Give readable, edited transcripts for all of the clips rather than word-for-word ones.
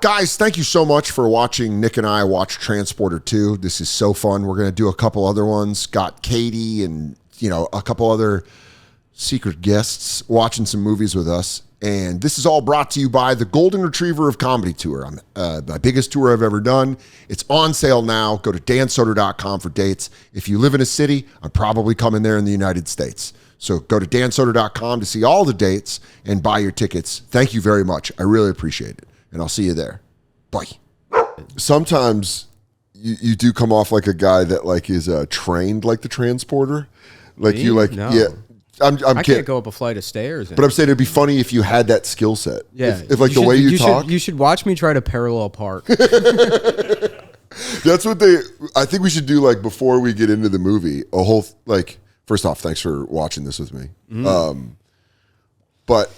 Guys, thank you so much for watching Nick and I watch Transporter 2. This is so fun. We're going to do a couple other ones. Got Katie and, a couple other secret guests watching some movies with us. And this is all brought to you by the Golden Retriever of Comedy Tour. My biggest tour I've ever done. It's on sale now. Go to dansoder.com for dates. If you live in a city, I'm probably coming there in the United States. So go to dansoder.com to see all the dates and buy your tickets. Thank you very much. I really appreciate it. And I'll see you there. Bye. Sometimes you do come off like a guy that is trained like the transporter. Like Me? No. Yeah. I can't go up a flight of stairs. But I'm saying it'd be funny if you had that skill set. Yeah. If the way you talk. You should watch me try to parallel park. That's what I think we should do before we get into the movie. A whole, first off, thanks for watching this with me. But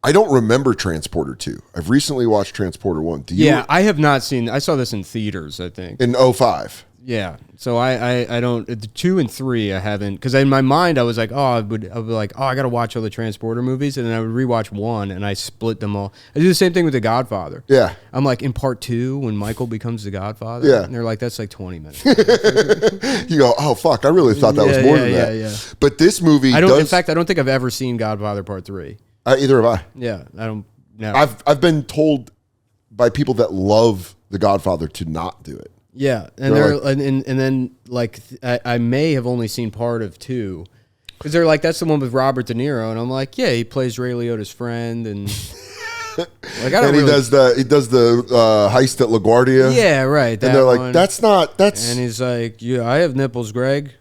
I don't remember Transporter 2. I've recently watched Transporter 1. Do you? Yeah, I have not seen. I saw this in theaters, I think. In 2005. Yeah. So I don't, the 2 and 3 I haven't, because in my mind I was like, I would be like, I got to watch all the Transporter movies, and then I would rewatch 1 and I split them all. I do the same thing with The Godfather. Yeah. I'm like in part 2 when Michael becomes the Godfather. Yeah. And they're like, that's 20 minutes. You go, oh fuck, I really thought that was more than that. Yeah. But this movie in fact, I don't think I've ever seen Godfather Part 3. Either have I. Yeah. I don't know. I've been told by people that love The Godfather to not do it. Yeah, and then I may have only seen part of 2, because they're like, that's the one with Robert De Niro, and I'm like, yeah, he plays Ray Liotta's friend, and he does the heist at LaGuardia. Yeah, right. And they're like, that's. And he's like, yeah, I have nipples, Greg.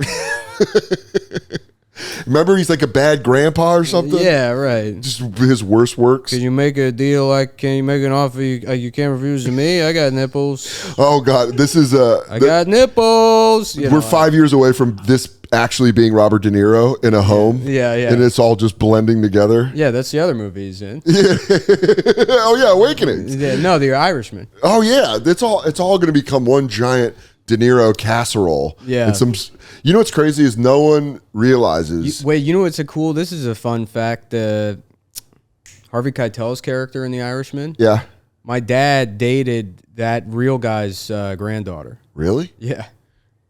Remember, he's like a bad grandpa or something. Yeah, right. Just his worst works. Can you make a deal? Can you make an offer you can't refuse to me? I got nipples. Oh God, this is I got nipples. We're 5 years away from this actually being Robert De Niro in a home. Yeah. And it's all just blending together. Yeah, that's the other movie he's in. Yeah. Oh yeah, Awakenings. Yeah, no, The Irishman. Oh yeah, it's all going to become one giant De Niro casserole. Yeah. And you know what's crazy is no one realizes. You know what's this is a fun fact. Harvey Keitel's character in The Irishman. Yeah. My dad dated that real guy's granddaughter. Really? Yeah.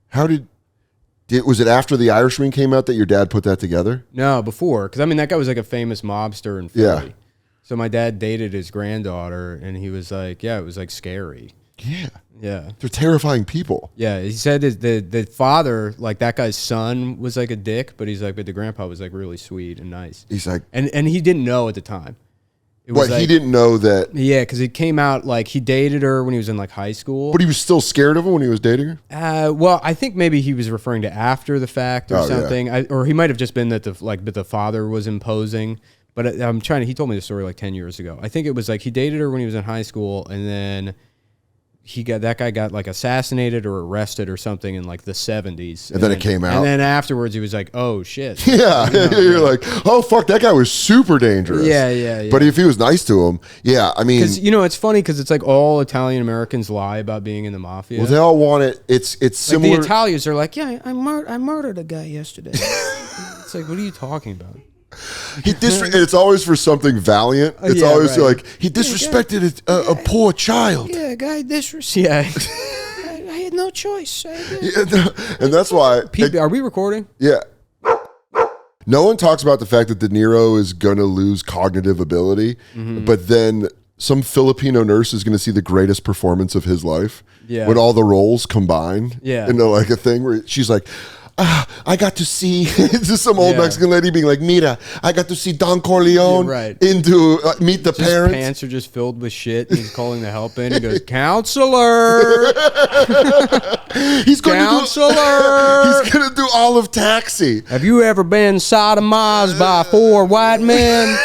How was it after The Irishman came out that your dad put that together? No, before. Because, that guy was a famous mobster in Philly. Yeah. So my dad dated his granddaughter, and he was like, it was scary. Yeah. Yeah. They're terrifying people. Yeah. He said the father, that guy's son, was a dick, but he's like, but the grandpa was really sweet and nice. He's like, and he didn't know at the time. He didn't know that. Yeah, because it came out he dated her when he was in high school. But he was still scared of her when he was dating her? Well, I think maybe he was referring to after the fact or something. Yeah. Or he might have just been that the father was imposing. But he told me the story 10 years ago. I think it was he dated her when he was in high school, and then that guy got assassinated or arrested or something in the 70s. And then it came out. And then afterwards he was like, oh shit. Yeah. You're like, oh fuck, that guy was super dangerous. Yeah. But if he was nice to him, yeah, I mean. Because, it's funny because it's all Italian Americans lie about being in the mafia. Well, they all want it. It's similar. The Italians are like, yeah, I murdered a guy yesterday. It's what are you talking about? It's always for something valiant. It's always he disrespected a poor child. Yeah, guy disrespected. Yeah, I had no choice. And that's why. Are we recording? Yeah. No one talks about the fact that De Niro is going to lose cognitive ability, but then some Filipino nurse is going to see the greatest performance of his life when all the roles combine into a thing where she's like, I got to see just some old Mexican lady being like, Mira, I got to see Don Corleone into Meet the Parents. His pants are just filled with shit. And he's calling the help in. He goes, counselor. He's going to do all of Taxi. Have you ever been sodomized by 4 white men?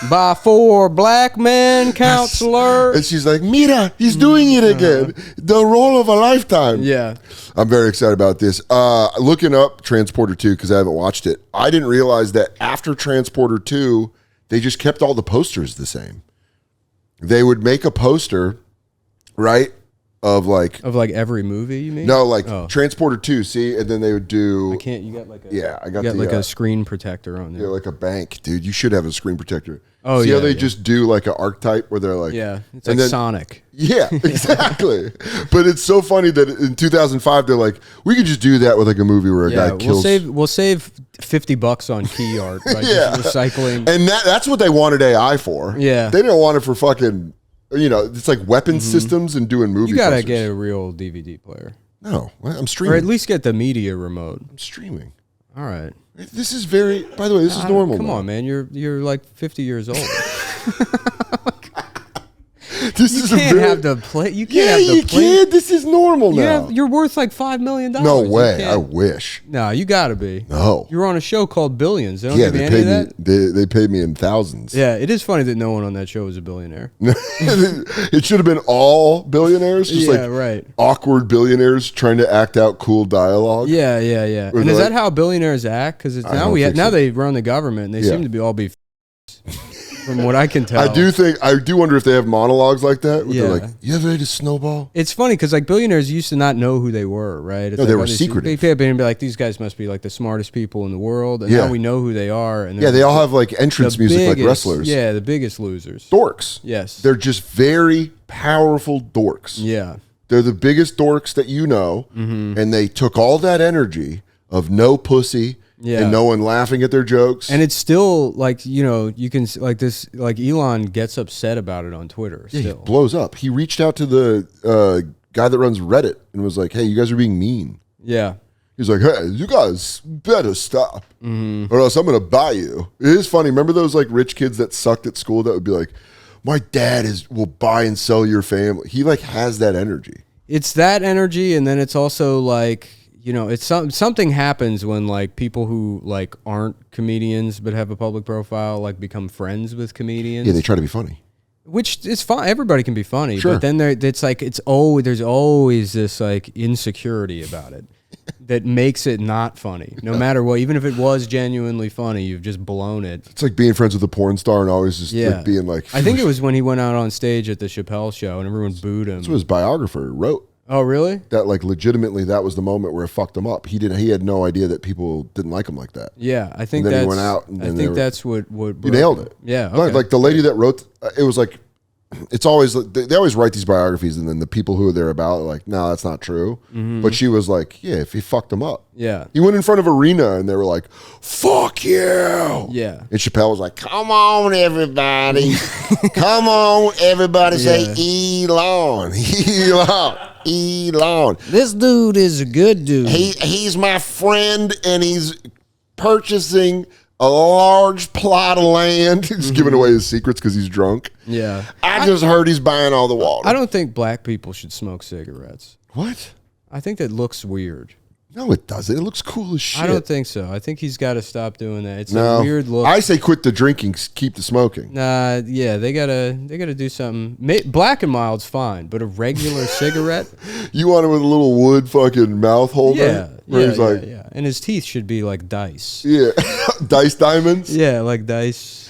By 4 black men, counselor. And she's like, Mira, he's doing it again. The role of a lifetime. Yeah. I'm very excited about this. Looking up Transporter 2, because I haven't watched it, I didn't realize that after Transporter 2, they just kept all the posters the same. They would make a poster, right, of like every movie. You mean? No, like Transporter 2. See, and then they would do. I can't. You got like I got like a screen protector on there. Yeah, like a bank, dude. You should have a screen protector. Oh, see yeah, how they just do like an archetype where they're like, it's like Sonic. Yeah, exactly. But it's so funny that in 2005 they're like, we could just do that with like a movie where a guy kills. We'll save $50 on key art by just recycling. And that's what they wanted AI for. Yeah, they didn't want it for fucking, it's like weapon systems and doing movie. You gotta posters. get a real DVD player. No, I'm streaming, or at least get the media remote. I'm streaming. All right. This is very. By the way, this is normal. Come on, man. You're like 50 years old. You can't have the play. You can't have the play. Can. This is normal now. You're worth like $5 million. No way. I wish. No, you gotta be. No. You're on a show called Billions. They don't give they any paid of me. They paid me in thousands. Yeah, it is funny that no one on that show is a billionaire. It should have been all billionaires, just right. Awkward billionaires trying to act out cool dialogue. Yeah. And is that how billionaires act? Because now they run the government and they seem to be from what I can tell. I do wonder if they have monologues like that. Where they're like, you ever ate a snowball? It's funny because like billionaires used to not know who they were, right? It's they were secretive. They'd be like, these guys must be like the smartest people in the world, and now we know who they are. And they all have like entrance music like wrestlers. Yeah, the biggest losers. Dorks. Yes. They're just very powerful dorks. Yeah. They're the biggest dorks that you know, and they took all that energy of no pussy, and no one laughing at their jokes. And it's still like, you can like this, like Elon gets upset about it on Twitter. Yeah, still. He blows up. He reached out to the guy that runs Reddit and was like, hey, you guys are being mean. Yeah. He's like, hey, you guys better stop or else I'm going to buy you. It is funny. Remember those like rich kids that sucked at school that would be like, my dad will buy and sell your family. He like has that energy. It's that energy. And then it's also like, it's something happens when like people who like aren't comedians but have a public profile like become friends with comedians. Yeah, they try to be funny. Which is fine. Everybody can be funny, sure. But then there's always this like insecurity about it that makes it not funny. No matter what, even if it was genuinely funny, you've just blown it. It's like being friends with a porn star and always just like being like. I think it was when he went out on stage at the Chappelle show and everyone booed him. That's what his biographer wrote. Oh, really? That like legitimately, that was the moment where it fucked him up. He had no idea that people didn't like him like that. Yeah, I think and then that's. he went out. And I think that's what. You nailed it. Yeah, okay. Like the lady that wrote, it was like, it's always they always write these biographies, and then the people who are there about are like, no, that's not true. But she was like, yeah, if he fucked him up. Yeah. He went in front of arena, and they were like, fuck you. Yeah. And Chappelle was like, come on, everybody, come on, everybody, say Elon, Elon. This dude is a good dude. He's my friend, and he's purchasing a large plot of land. He's giving away his secrets because he's drunk. Yeah. I just heard he's buying all the water. I don't think black people should smoke cigarettes. What? I think that looks weird. No, it doesn't. It looks cool as shit. I don't think so. I think he's got to stop doing that. It's a weird look. I say quit the drinking, keep the smoking. Nah, yeah, they gotta do something. Black and mild's fine, but a regular cigarette. You want him with a little wood fucking mouth holder? Yeah. And his teeth should be like dice. Yeah, dice diamonds. Yeah, like dice.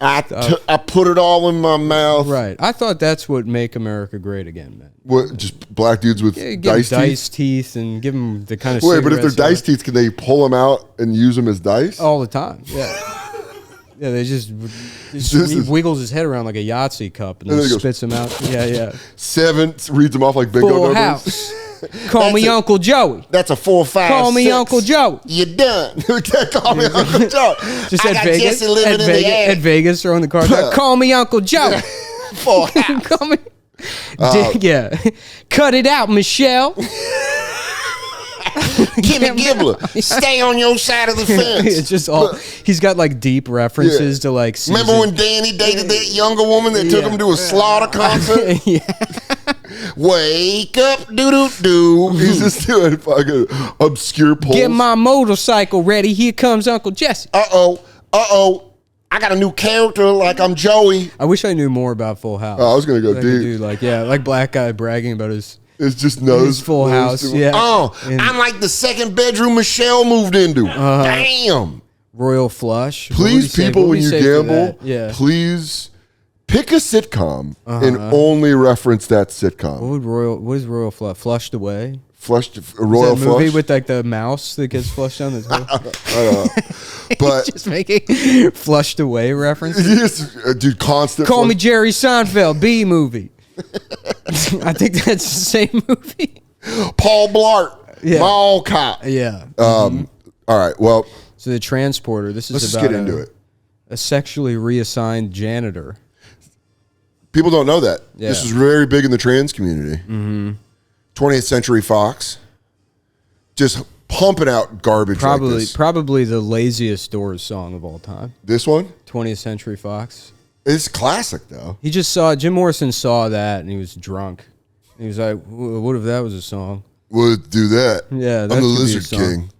I put it all in my mouth. Right. I thought that's what make America great again, man. What? Just black dudes with dice teeth and give them the kind of. Wait, but if they're dice teeth, can they pull them out and use them as dice all the time? Yeah. Yeah, he wiggles his head around like a Yahtzee cup and then spits them out. Yeah. 7 reads them off like bingo Full numbers. House. Call me Uncle Joey. That's a 4, 5, Call me 6. Uncle Joe. You're done. Call me Uncle Joe. Just at Vegas. At Vegas, throwing the card back. Call me Uncle Joe. Full House. Call me. Yeah. Cut it out, Michelle. Kimmy Gibbler, stay on your side of the fence. It's just all he's got like deep references to like. Remember when Danny dated that younger woman that took him to a Slaughter concert? Wake up, doo doo doo. He's just doing fucking obscure polls. Get my motorcycle ready. Here comes Uncle Jesse. Uh-oh. I got a new character like I'm Joey. I wish I knew more about Full House. I was gonna go deep. Like black guy bragging about his. It's just nose. Full House. Yeah. I'm like the second bedroom Michelle moved into. Damn. Royal flush. Please, people, when you gamble, please Pick a sitcom and only reference that sitcom. What is Royal Flush? Flushed Away? Royal Is that a movie Flush? with like the mouse that gets flushed down the toilet? But Just making Flushed Away references. dude, constant. Call me Jerry Seinfeld, B movie. I think that's the same movie. Paul Blart. Yeah. Mall cop. Yeah. All right. Well, So the transporter. This is let's just about get into it. a sexually reassigned janitor. People don't know that. Yeah. This was very big in the trans community. 20th Century Fox. Just pumping out garbage like this. Probably the laziest Doors song of all time. This one? 20th Century Fox. It's classic, though. He just Jim Morrison saw that and he was drunk. He was like, what if that was a song? We'll do that. Yeah, that I'm the could be a Lizard song. King.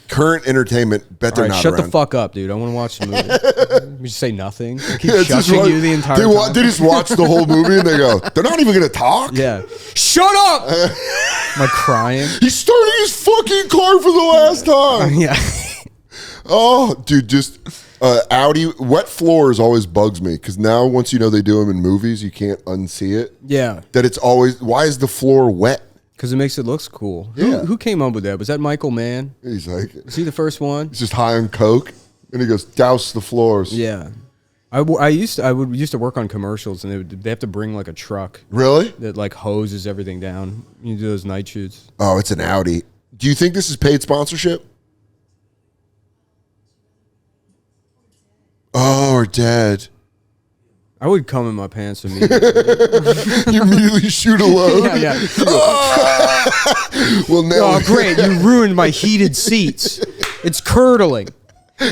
Current entertainment, bet they're All right, not shut around. the fuck up, dude. I want to watch the movie. We just say nothing. I keep It's just shushing like- you the entire time. They just watch the whole movie and they go, they're not even going to talk? Yeah. Shut up! Am I crying? He's starting his fucking car for the last time. Yeah. Oh, dude, just Audi. Wet floors always bugs me because now once you know they do them in movies, you can't unsee it. Yeah. That it's always, why is the floor wet? Because it makes it look cool. Yeah. Who came up with that? Was that Michael Mann? He's like, Was he the first one? he's just high on coke, and he goes, douse the floors. Yeah. I used to work on commercials, and they have to bring like a truck Really? that like hoses everything down. You do those night shoots. Oh, it's an Audi. Do you think this is paid sponsorship? Oh, or dead. I would come in my pants immediately. You immediately shoot a load. yeah. Well, now. Oh, great! You ruined my heated seats. It's curdling.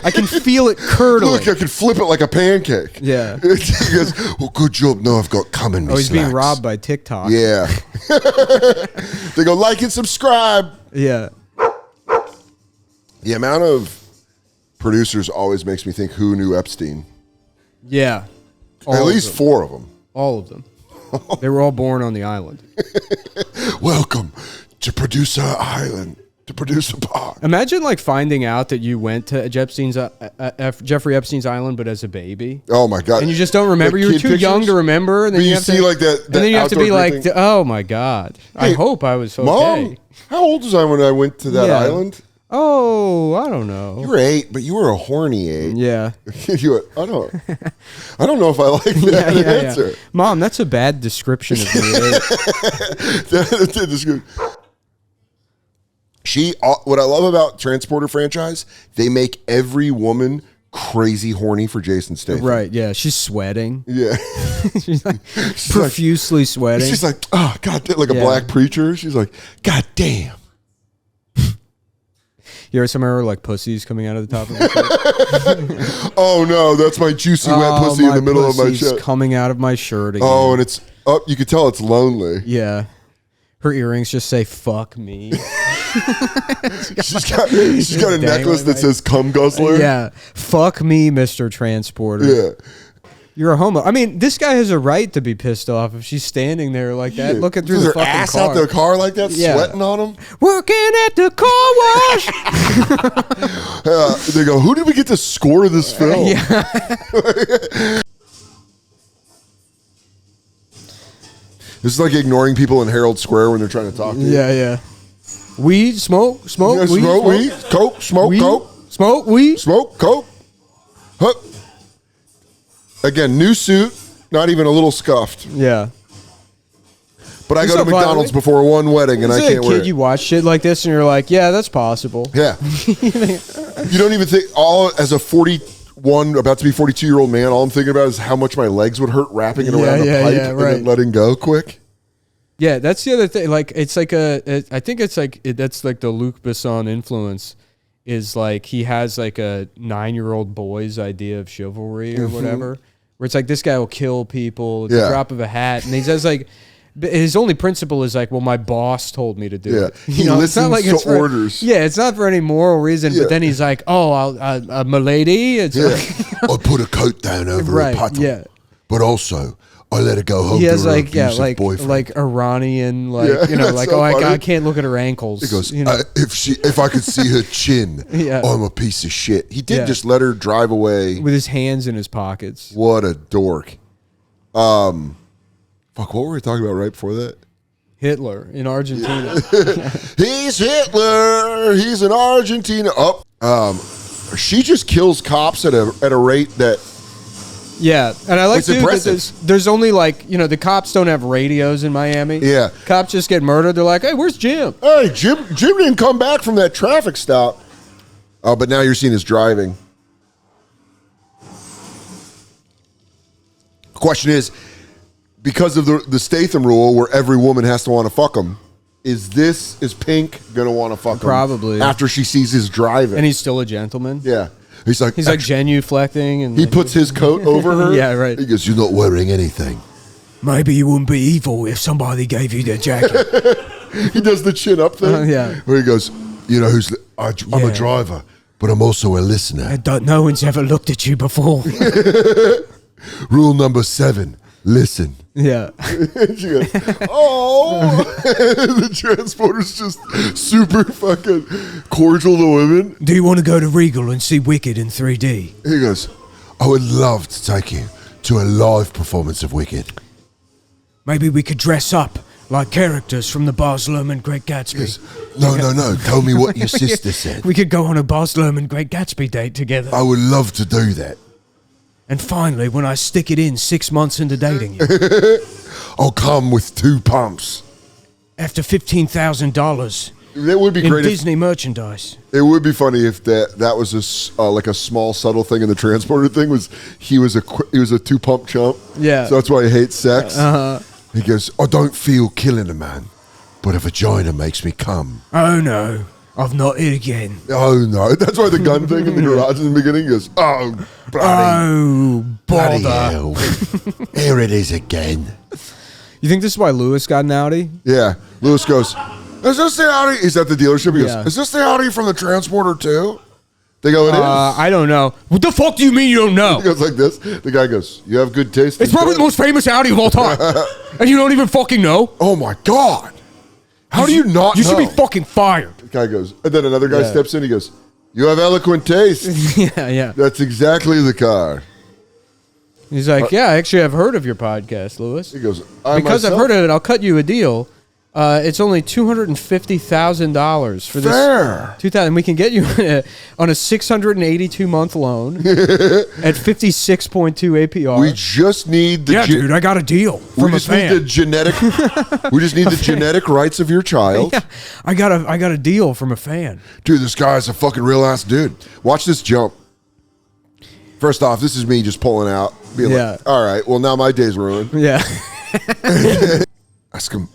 I can feel it curdling. Look, I can flip it like a pancake. Yeah. He goes, well, good job. No, I've got cum in me Oh, he's being slacks. robbed by TikTok. Yeah. They go, like and subscribe. Yeah. The amount of producers always makes me think, who knew Epstein? Yeah. At least 4 of them. All of them. They were all born on the island. Welcome to Producer Island, to Producer Park. Imagine like finding out that you went to Jeffrey Epstein's island, but as a baby, Oh my God! and you just don't remember. Like You were kid too young pictures? to remember. And then But you have see to, like that and then you have to be outdoor like, thing. oh my God! I Hey, hope I was okay. Mom, how old was I when I went to that Yeah. island? Oh, I don't know. You were 8, but you were a horny 8. Yeah. You were, I don't know if I like that answer. Mom, that's a bad description of me. That is good. What I love about Transporter franchise, they make every woman crazy horny for Jason Statham. Right? Yeah. She's sweating. Yeah. She's like profusely sweating. She's like, oh God, like a Yeah. black preacher. She's like, God damn. You ever remember like pussies coming out of the top of my shirt? Oh no, that's my juicy wet pussy in the middle of my pussy's chest. coming out of my shirt again. Oh, and it's up. You can tell it's lonely. Yeah. Her earrings just say "fuck me." She's got a necklace that says "cum guzzler." Yeah, fuck me, Mr. Transporter. Yeah. You're a homo. I mean, this guy has a right to be pissed off if she's standing there like that, looking through With the her fucking ass car. out the car like that, Yeah. sweating on him. Working at the car wash. They go, who did we get to score this film? This is like ignoring people in Herald Square when they're trying to talk to you. Yeah. Weed, smoke, Yeah, weed, smoke weed, coke, smoke weed, coke, smoke, weed. smoke coke. Huh. Again, new suit, not even a little scuffed. Yeah. But I It's go to not McDonald's violent. before one wedding and I As a can't wear kid, it. you watch shit like this and you're like, yeah, that's possible. Yeah. You don't even think, as a 41, about to be 42-year-old man, all I'm thinking about is how much my legs would hurt wrapping it around the pipe and then letting go quick. Yeah, that's the other thing. Like, it's like I think it's like, that's like the Luc Besson influence is like, he has like a 9-year-old boy's idea of chivalry or whatever, where it's like, this guy will kill people at the drop of a hat. And he says like, his only principle is like, well, my boss told me to do it. He listens to orders. Yeah, it's not for any moral reason. But then he's like, oh, my lady. It's like, I put a coat down over a puddle. Yeah. But also, I let her go home. He has to her like abusive boyfriend. like Iranian like like so funny. I can't look at her ankles. He goes, if I could see her chin, I'm a piece of shit. He did just let her drive away with his hands in his pockets. What a dork. Fuck, what were we talking about right before that? Hitler in Argentina. He's Hitler. He's in Argentina. She just kills cops at a rate that. Yeah, and I like it's too impressive. that there's only like the cops don't have radios in Miami. Yeah, cops just get murdered. They're like, hey, where's Jim? Hey, Jim didn't come back from that traffic stop. Oh, but now you're seeing his driving. Question is, because of the Statham rule where every woman has to want to fuck him, is Pink gonna want to fuck him? Probably after she sees his driving, and he's still a gentleman. Yeah. He's like genuflecting, and he puts his coat over her. Yeah, right. He goes, "You're not wearing anything." Maybe you wouldn't be evil if somebody gave you the jacket. He does the chin up thing. Yeah. Where he goes, I'm a driver, but I'm also a listener. No one's ever looked at you before. Rule number 7: listen. Yeah. She goes, oh. The transporter's just super fucking cordial to women. Do you want to go to Regal and see Wicked in 3D? He goes, I would love to take you to a live performance of Wicked. Maybe we could dress up like characters from the Baz Luhrmann Great Gatsby. Goes, no. Tell me what your sister said. We could go on a Baz Luhrmann Great Gatsby date together. I would love to do that. And finally, when I stick it in 6 months into dating you, I'll come with 2 pumps. After $15,000 That would be in great. Disney merchandise. It would be funny if that was like a small subtle thing in the transporter thing was he was a 2-pump chump. Yeah. So that's why he hates sex. Uh-huh. He goes, I don't feel killing a man, but a vagina makes me come. Oh no, I've not hit again. Oh no, that's why the gun thing in the garage in the beginning goes, oh bloody, Oh bloody bother. hell. Here it is again. You think this is why Lewis got an Audi? Yeah. Lewis goes, is this the Audi? He's at the dealership. He goes, Yeah. is this the Audi from the transporter too? They go, it is. I don't know. What the fuck do you mean you don't know? He goes like this. The guy goes, you have good taste. It's probably the most famous Audi of all time. And you don't even fucking know? Oh my God. How do you not know? You should be fucking fired. The guy goes, and then another guy steps in. He goes, you have eloquent taste. Yeah. That's exactly the car. He's like, yeah, actually, I've heard of your podcast, Lewis. He goes, Because I've heard of it, I'll cut you a deal. It's only $250,000 for this. Fair. 2000. We can get you on a 682-month loan at 56.2 APR. We just need the dude, I got a deal from a fan. Need the genetic. We just need the genetic rights of your child. Yeah, I got a deal from a fan. Dude, this guy's a fucking real ass dude. Watch this jump. First off, this is me just pulling out, being like, all right, well now my day's ruined. Yeah. Ask him.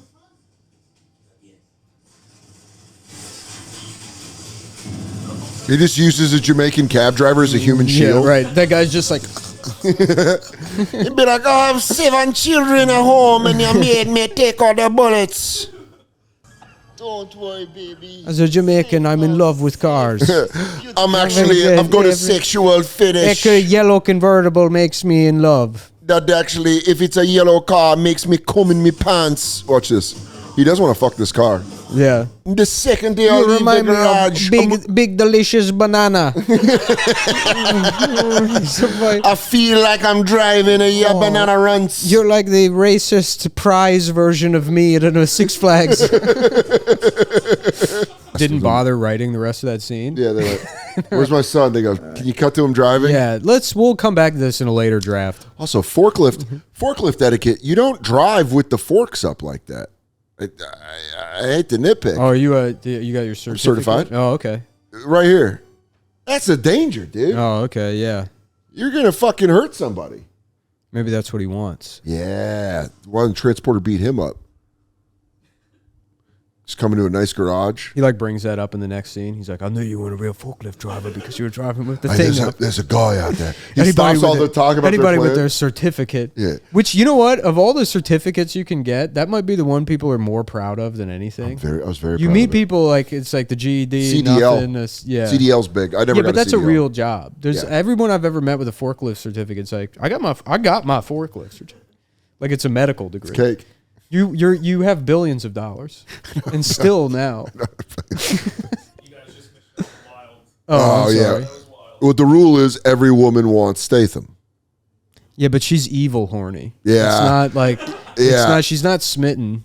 He just uses a Jamaican cab driver as a human shield. Yeah, right. That guy's just like, You be like, I have 7 children at home and you made me take all the bullets. Don't worry, baby. as a Jamaican, I'm in love with cars. I've got a sexual fetish. A yellow convertible makes me in love. That actually, if it's a yellow car, makes me come in me pants. Watch this. He does want to fuck this car. Yeah. The second day I You leave the remind me garage, of big delicious banana. I feel like I'm driving a banana runs. You're like the racist prize version of me at a Six Flags. Didn't bother writing the rest of that scene. Yeah, they're like, where's my son? They go, can you cut to him driving? Yeah, we'll come back to this in a later draft. Also, forklift etiquette. You don't drive with the forks up like that. I hate to nitpick. Oh, you got your certificate? Certified. Oh, okay. Right here. That's a danger, dude. Oh, okay, yeah. You're going to fucking hurt somebody. Maybe that's what he wants. Yeah. Why didn't Transporter beat him up? Just coming to a nice garage. He brings that up in the next scene. He's like, I knew you weren't a real forklift driver because you were driving with the thing up. There's a guy out there. He Anybody stops all the talk about anybody their with plan. their certificate. Yeah. Which, you know what? Of all the certificates you can get, that might be the one people are more proud of than anything. I was very You proud meet of it. people it's like the GED, CDL. nothing. Yeah. CDL's big. I never Yeah, got but that's a a CDL. real job. There's Yeah. everyone I've ever met with a forklift certificate. It's like I got my forklift certificate. Like it's a medical degree. Cake. You have billions of dollars, and still now. You guys just missed wild. Oh, I'm sorry. Yeah. Well, the rule is every woman wants Statham. Yeah, but she's evil horny. Yeah. It's not like Yeah. she's not smitten.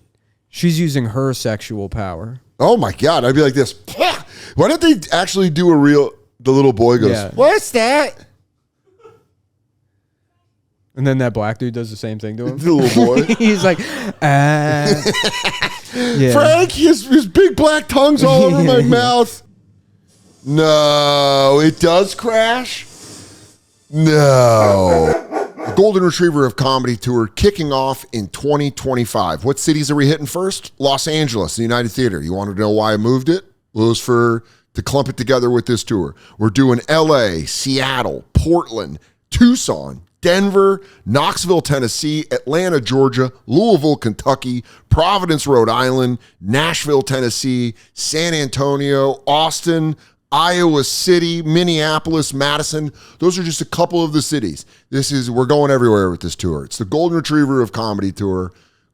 She's using her sexual power. Oh my God, I'd be like this. Why don't they actually do the little boy goes, Yeah. what's that? And then that black dude does the same thing to him. The little boy. He's like, yeah. Frank, his big black tongue's all over my mouth. No, it does crash? No. The Golden Retriever of Comedy Tour kicking off in 2025. What cities are we hitting first? Los Angeles, the United Theater. You want to know why I moved it? Well, it was to clump it together with this tour. We're doing LA, Seattle, Portland, Tucson, Denver, Knoxville, Tennessee, Atlanta, Georgia, Louisville, Kentucky, Providence, Rhode Island, Nashville, Tennessee, San Antonio, Austin, Iowa City, Minneapolis, Madison. Those are just a couple of the cities. We're going everywhere with this tour. It's the Golden Retriever of Comedy Tour.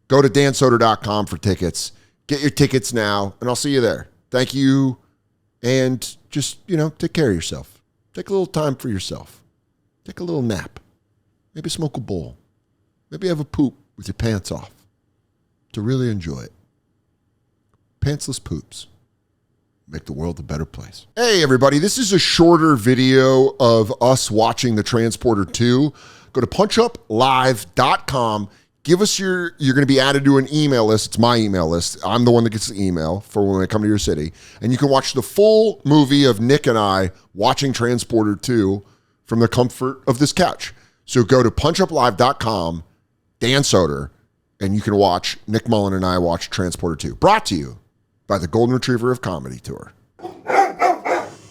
Go to dansoder.com for tickets. Get your tickets now, and I'll see you there. Thank you, and just, take care of yourself. Take a little time for yourself. Take a little nap. Maybe smoke a bowl. Maybe have a poop with your pants off to really enjoy it. Pantsless poops make the world a better place. Hey, everybody. This is a shorter video of us watching The Transporter 2. Go to punchuplive.com. Give us you're going to be added to an email list. It's my email list. I'm the one that gets the email for when I come to your city. And you can watch the full movie of Nick and I watching Transporter 2 from the comfort of this couch. So go to punchuplive.com, Dan Soder, and you can watch Nick Mullen and I watch Transporter 2. Brought to you by the Golden Retriever of Comedy Tour.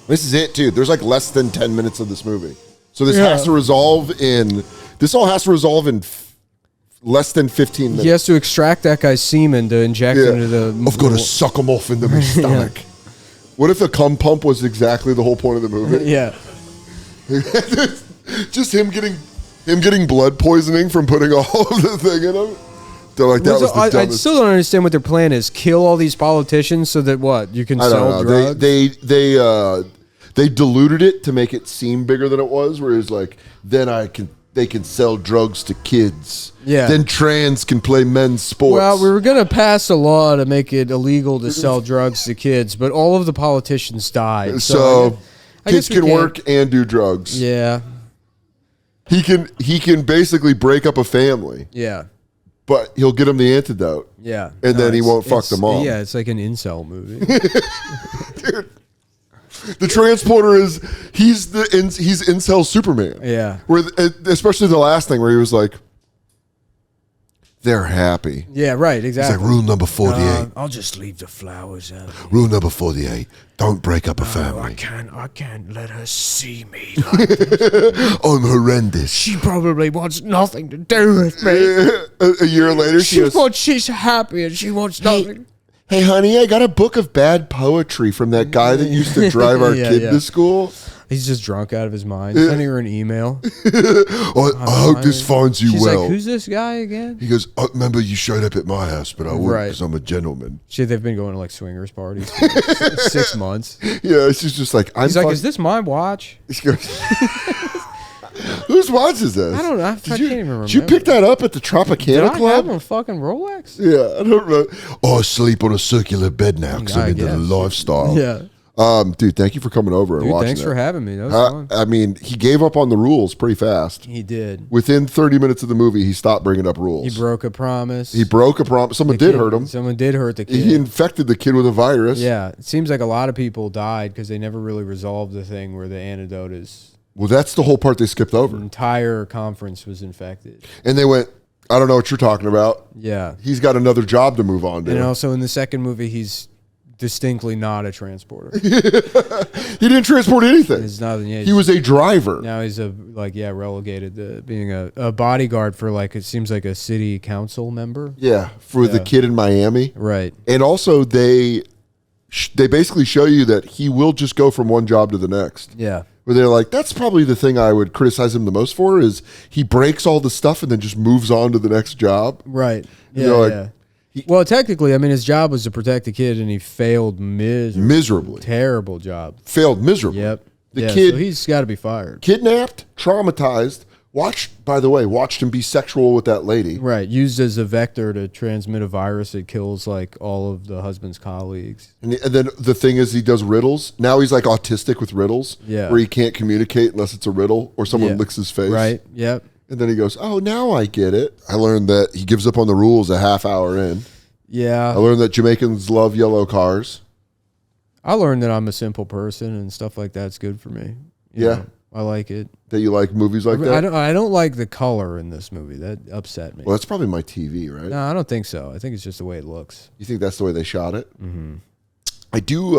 This is it, too. There's like less than 10 minutes of this movie. So this all has to resolve in less than 15 minutes. He has to extract that guy's semen to inject into the... I've got to suck him off into my stomach. What if the cum pump was exactly the whole point of the movie? Yeah. Just him getting blood poisoning from putting all of the thing in him. They're like, that was the dumbest. I still don't understand what their plan is. Kill all these politicians so that what? You can sell drugs? They diluted it to make it seem bigger than it was, whereas like, they can sell drugs to kids. Yeah. Then trans can play men's sports. Well, we were going to pass a law to make it illegal to sell drugs to kids, but all of the politicians died. So I kids guess we can work and do drugs. Yeah. He can basically break up a family. Yeah. But he'll get them the antidote. Yeah. And then he won't fuck them all. Yeah, it's like an incel movie. Dude. The Transporter he's incel Superman. Yeah. Where especially the last thing where he was like, they're happy. Yeah, right, exactly. It's like rule number 48. I'll just leave the flowers out. Rule number 48. Don't break up a family. I can't let her see me like this. I'm horrendous. She probably wants nothing to do with me. A year later, She's happy and she wants nothing. Hey, honey, I got a book of bad poetry from that guy that used to drive our kid to school. He's just drunk out of his mind. Sending her an email. I hope this finds you She's well. like, who's this guy again? He goes, I remember you showed up at my house, but I wouldn't because I'm a gentleman. Shit, they've been going to like swingers parties for 6 months. Yeah, she's just like, He's like, is this my watch? She goes, whose watch is this? I don't know. I can't even remember. Did you pick that up at the Tropicana Club? I have a fucking Rolex? Yeah, I don't know. Oh, I sleep on a circular bed now because I'm into the lifestyle. Yeah. Dude, thank you for coming over and watching. Thanks for having me. That was fun. I mean, he gave up on the rules pretty fast. He did. Within 30 minutes of the movie, he stopped bringing up rules. He broke a promise. Someone did hurt him. Someone did hurt the kid. He infected the kid with a virus. Yeah. It seems like a lot of people died because they never really resolved the thing where the antidote is... Well, that's the whole part they skipped over. The entire conference was infected. And they went, I don't know what you're talking about. Yeah. He's got another job to move on to. And also in the second movie, he's distinctly not a transporter. He didn't transport anything. He was a driver. Now he's relegated to being a bodyguard for it seems like a city council member. Yeah, for the kid in Miami. Right. And also they basically show you that he will just go from one job to the next. Yeah. where they're like, that's probably the thing I would criticize him the most for is he breaks all the stuff and then just moves on to the next job. Right. Yeah. You know, like, yeah. Well, technically, I mean, his job was to protect the kid, and he failed miserably. Terrible job. Failed miserably. Yep. The yeah, kid so he's got to be fired. Kidnapped, traumatized. Watched him be sexual with that lady. Right. Used as a vector to transmit a virus that kills like all of the husband's colleagues. And then the thing is, he does riddles. Now he's like autistic with riddles. Yeah. Where he can't communicate unless it's a riddle or someone licks his face. Right. Yep. And then he goes, oh, now I get it. I learned that he gives up on the rules a half hour in. Yeah. I learned that Jamaicans love yellow cars. I learned that I'm a simple person and stuff like that's good for me. You know, I like it. That you like movies like that? I don't like the color in this movie. That upset me. Well, that's probably my TV, right? No, I don't think so. I think it's just the way it looks. You think that's the way they shot it? Mm-hmm. I do.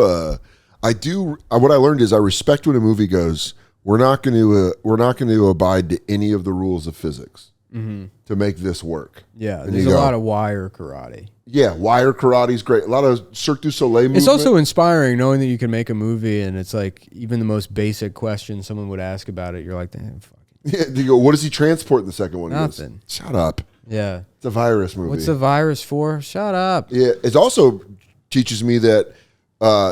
What I learned is I respect when a movie goes, we're not going to abide to any of the rules of physics to make this work. Yeah, and there's a lot of wire karate. Yeah, wire karate's great. A lot of Cirque du Soleil movement. It's also inspiring knowing that you can make a movie and it's like even the most basic question someone would ask about it, you're like, damn, fuck it. Yeah, you go, what does he transport in the second one? Nothing. Goes, shut up. Yeah. It's a virus movie. What's the virus for? Shut up. Yeah, it also teaches me that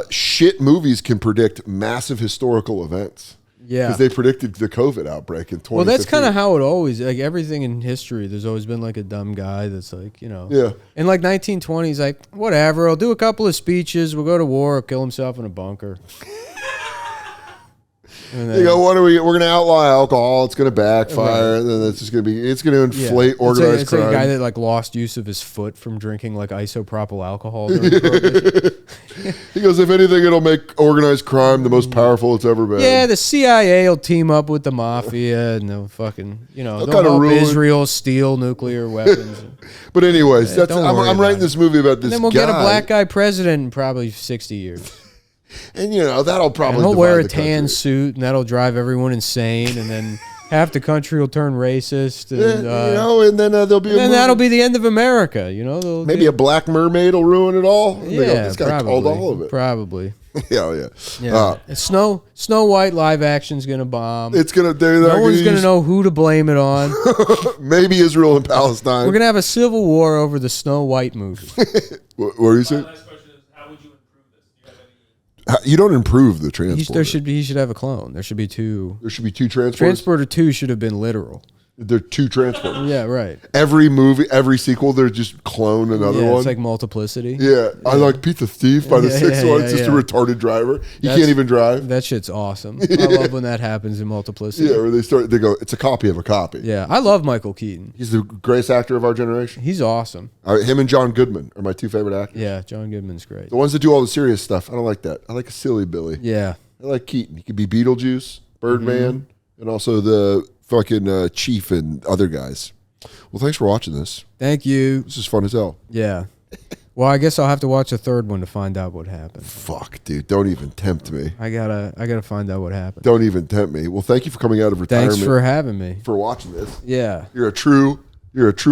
shit movies can predict massive historical events. Yeah. Because they predicted the COVID outbreak in 2015. Well, that's kind of how it always, like everything in history, there's always been like a dumb guy that's like, you know. Yeah. In like 1920s, like, whatever, I'll do a couple of speeches, we'll go to war, he'll kill himself in a bunker. And then, you go, we're going to outlaw alcohol, it's going to backfire, and then it's going to inflate organized it's crime. a guy that like lost use of his foot from drinking like isopropyl alcohol. During Prohibition. He goes, if anything, it'll make organized crime the most powerful it's ever been. Yeah, the CIA will team up with the mafia and they'll fucking, you know, they'll help Israel steal nuclear weapons. But anyways, I'm writing it. this movie about this guy. And then we'll get a black guy president in probably 60 years. And, you know, that'll probably and he'll divide wear a the tan country. suit, and that'll drive everyone insane, and then half the country will turn racist. And, you know, and then there'll be that'll be the end of America, you know? Maybe a black mermaid will ruin it all. And Yeah, they go, this guy probably, called all of it. Probably. Yeah. Yeah. Snow White live action's going to bomb. It's going to... No one's going to know who to blame it on. Maybe Israel and Palestine. We're going to have a civil war over the Snow White movie. What were you saying? My last question is, how would you improve this? Do you have any... You don't improve the transporter. He should have a clone. There should be two. There should be two transporters. Transporter 2 should have been literal. There are two transporters. Yeah, right. Every movie, every sequel, they're just clone another one. It's like multiplicity. Yeah, I like Pete the Thief by the sixth one. It's just a yeah. retarded driver. He can't even drive. That shit's awesome. I love when that happens in multiplicity. Yeah, where they go, it's a copy of a copy. Yeah, I love Michael Keaton. He's the greatest actor of our generation. He's awesome. Him and John Goodman are my two favorite actors. Yeah, John Goodman's great. The ones that do all the serious stuff, I don't like that. I like a silly Billy. Yeah. I like Keaton. He could be Beetlejuice, Birdman, and also the fucking Chief and other guys. Well, thanks for watching this. Thank you. This is fun as hell. Yeah. Well, I guess I'll have to watch a third one to find out what happened. Fuck, dude. Don't even tempt me. I gotta find out what happened. Don't even tempt me. Well, thank you for coming out of retirement. Thanks for having me. For watching this. Yeah. You're a true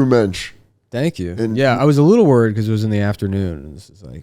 mensch. Thank you. And yeah, I was a little worried because it was in the afternoon. And this is like,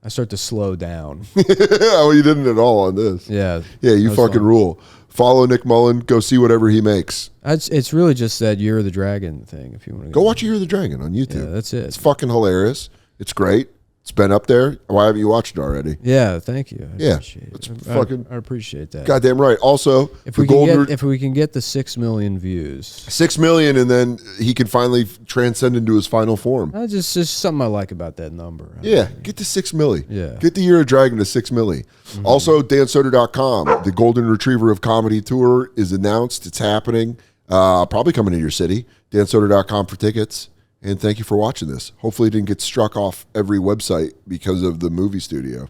I start to slow down. Well, you didn't at all on this. Yeah. Yeah, you was fucking fun. rule. Follow Nick Mullen. Go see whatever he makes. It's really just that Year of the Dragon thing. If you want to Go watch Year of the Dragon on YouTube. Yeah, that's it. It's fucking hilarious. It's great. It's been up there. Why haven't you watched it already? Yeah, thank you. I Yeah, appreciate it's it. fucking- I appreciate that. Goddamn right. Also, If the we can golden get, if we can get the 6 million views, 6 million, and then he can finally transcend into his final form. that's just something I like about that number. Yeah, get to 6 milli. Yeah. Get the Year of Dragon to 6 milli. Also, DanSoder.com, the Golden Retriever of Comedy Tour is announced. It's happening. Probably coming to your city. DanSoder.com for tickets. And thank you for watching this. Hopefully it didn't get struck off every website because of the movie studio.